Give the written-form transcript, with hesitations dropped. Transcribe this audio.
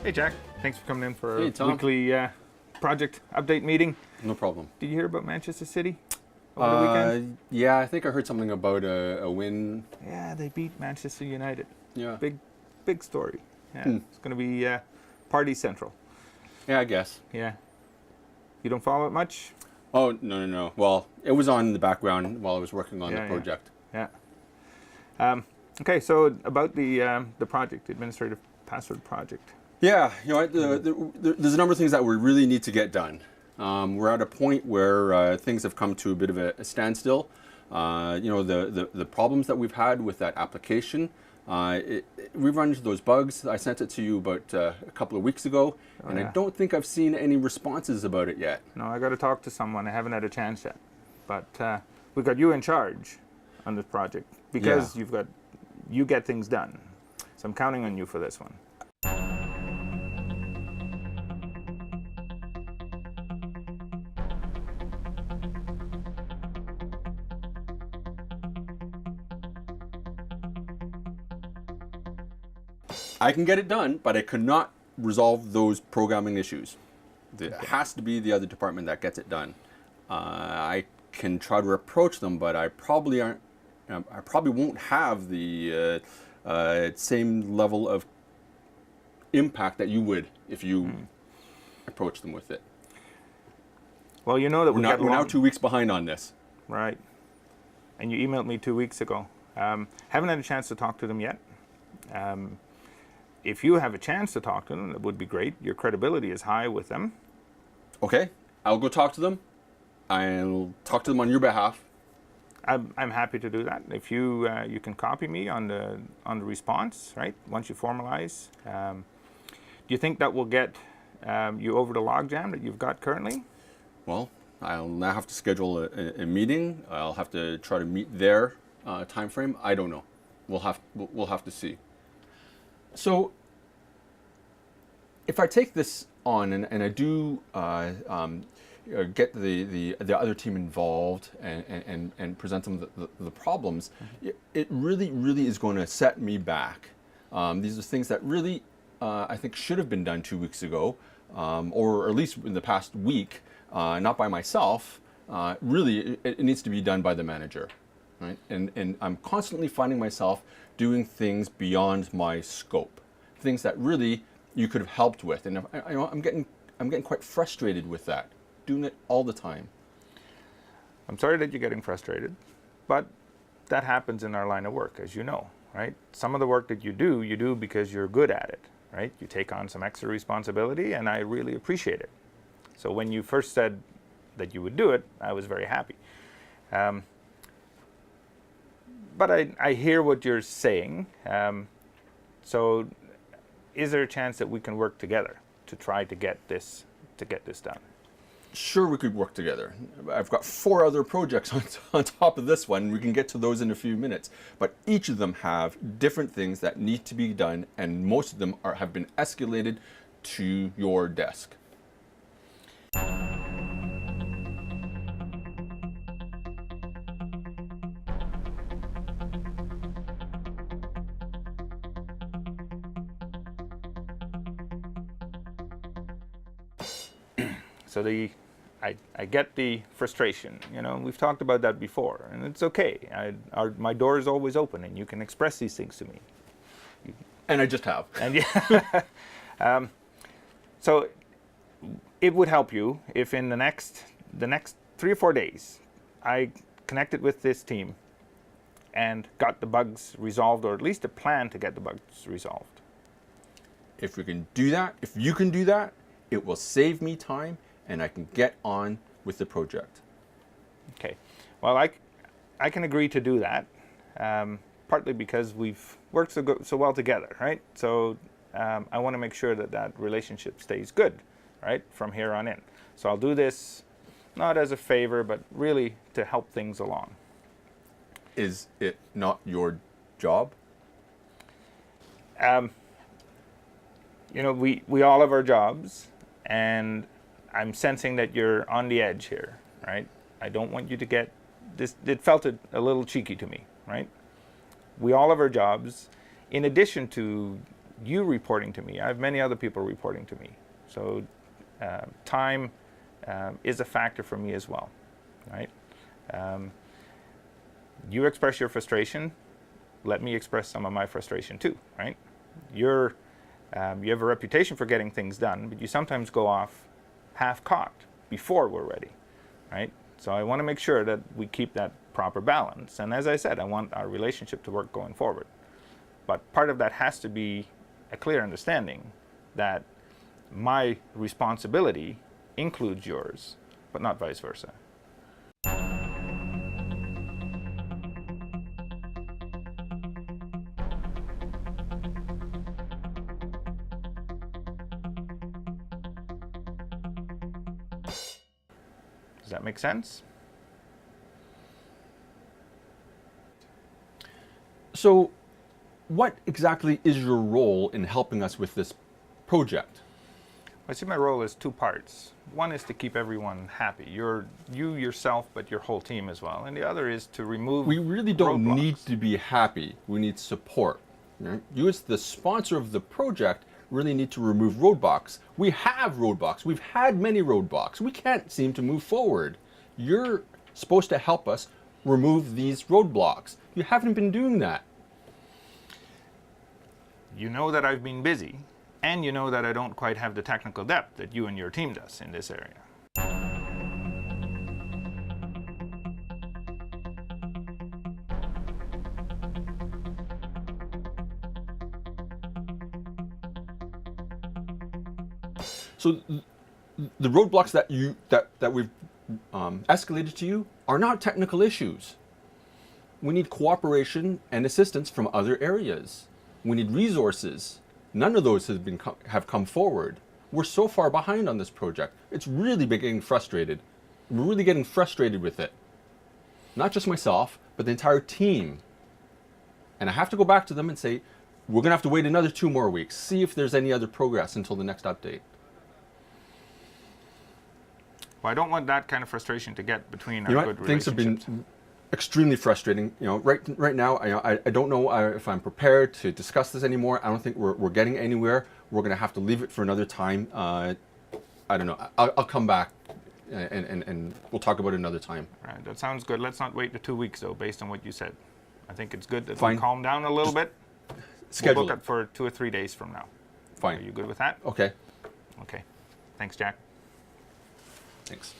Hey, Jack. Thanks for coming in for Hey, a Tom. weekly project update meeting. No problem. Did you hear about Manchester City over the weekend? Yeah, I think I heard something about a win. Yeah, they beat Manchester United. Yeah. Big story. Yeah, It's going to be party central. Yeah, I guess. Yeah. You don't follow it much? Oh, no. Well, it was on in the background while I was working on the Yeah. project. Yeah. Okay, so about the project, the administrative password project. Yeah, you know, there's a number of things that we really need to get done. We're at a point where things have come to a bit of a standstill. The problems that we've had with that application, we've run into those bugs. I sent it to you about a couple of weeks ago, and I don't think I've seen any responses about it yet. No, I got to talk to someone. I haven't had a chance yet. But we got you in charge on this project because you get things done. So I'm counting on you for this one. I can get it done, but I could not resolve those programming issues. It has to be the other department that gets it done. I can try to approach them, but I probably aren't. I probably won't have the same level of impact that you would if you approach them with it. Well, you know that We're now 2 weeks behind on this. Right. And you emailed me 2 weeks ago. Haven't had a chance to talk to them yet. If you have a chance to talk to them, that would be great. Your credibility is high with them. Okay, I'll go talk to them. I'll talk to them on your behalf. I'm happy to do that. If you can copy me on the response, right? Once you formalize, do you think that will get you over the logjam that you've got currently? Well, I'll now have to schedule a meeting. I'll have to try to meet their time frame. I don't know. We'll have to see. So, if I take this on and I do get the other team involved and present them the problems, it really is going to set me back. These are things that really I think should have been done 2 weeks ago, or at least in the past week, not by myself. Really, it needs to be done by the manager. Right? And I'm constantly finding myself doing things beyond my scope, things that really you could have helped with, and I'm getting quite frustrated with that, doing it all the time. I'm sorry that you're getting frustrated, but that happens in our line of work, as you know, right? Some of the work that you do because you're good at it, right? You take on some extra responsibility, and I really appreciate it. So when you first said that you would do it, I was very happy. But I hear what you're saying. So is there a chance that we can work together to try to get this done? Sure, we could work together. I've got 4 other projects on top of this one. We can get to those in a few minutes. But each of them have different things that need to be done, and most of them have been escalated to your desk. So I get the frustration. You know, we've talked about that before, and it's okay. My door is always open, and you can express these things to me. And I just have. And yeah, so it would help you if in the next 3 or 4 days, I connected with this team and got the bugs resolved, or at least a plan to get the bugs resolved. If we can do that, if you can do that, it will save me time, and I can get on with the project. Okay. Well, I can agree to do that, partly because we've worked so well together, right? So I want to make sure that relationship stays good, right, from here on in. So I'll do this not as a favor, but really to help things along. Is it not your job? You know, we all have our jobs, and I'm sensing that you're on the edge here, right? I don't want you to get this. It felt a little cheeky to me, right? We all have our jobs. In addition to you reporting to me. I have many other people reporting to me. So time is a factor for me as well, right? You express your frustration. Let me express some of my frustration too, right? You have a reputation for getting things done, but you sometimes go off half-cocked before we're ready, right? So I want to make sure that we keep that proper balance. And as I said, I want our relationship to work going forward. But part of that has to be a clear understanding that my responsibility includes yours, but not vice versa. Does that make sense? So, what exactly is your role in helping us with this project? I see my role as two parts. One is to keep everyone happy. You yourself, but your whole team as well. And the other is to remove We really don't roadblocks. need to be happy. We need support. Right? You, as the sponsor of the project, really need to remove roadblocks. We have roadblocks. We've had many roadblocks. We can't seem to move forward. You're supposed to help us remove these roadblocks. You haven't been doing that. You know that I've been busy, and you know that I don't quite have the technical depth that you and your team does in this area. So the roadblocks that we've escalated to you are not technical issues. We need cooperation and assistance from other areas. We need resources. None of those have come forward. We're so far behind on this project. It's really getting frustrated. We're really getting frustrated with it. Not just myself, but the entire team. And I have to go back to them and say, we're going to have to wait another 2 more weeks, see if there's any other progress until the next update. Well, I don't want that kind of frustration to get between our You know good what? Things have relationships. been extremely frustrating. You know, right now, I don't know if I'm prepared to discuss this anymore. I don't think we're getting anywhere. We're going to have to leave it for another time. I don't know. I'll come back and we'll talk about it another time. Right, that sounds good. Let's not wait the 2 weeks, though, based on what you said. I think it's good that Fine. we calm down a little bit. Schedule We'll book it. it for 2 or 3 days from now. Are Fine. you good with that? Okay. Okay. Thanks, Jack. Thanks.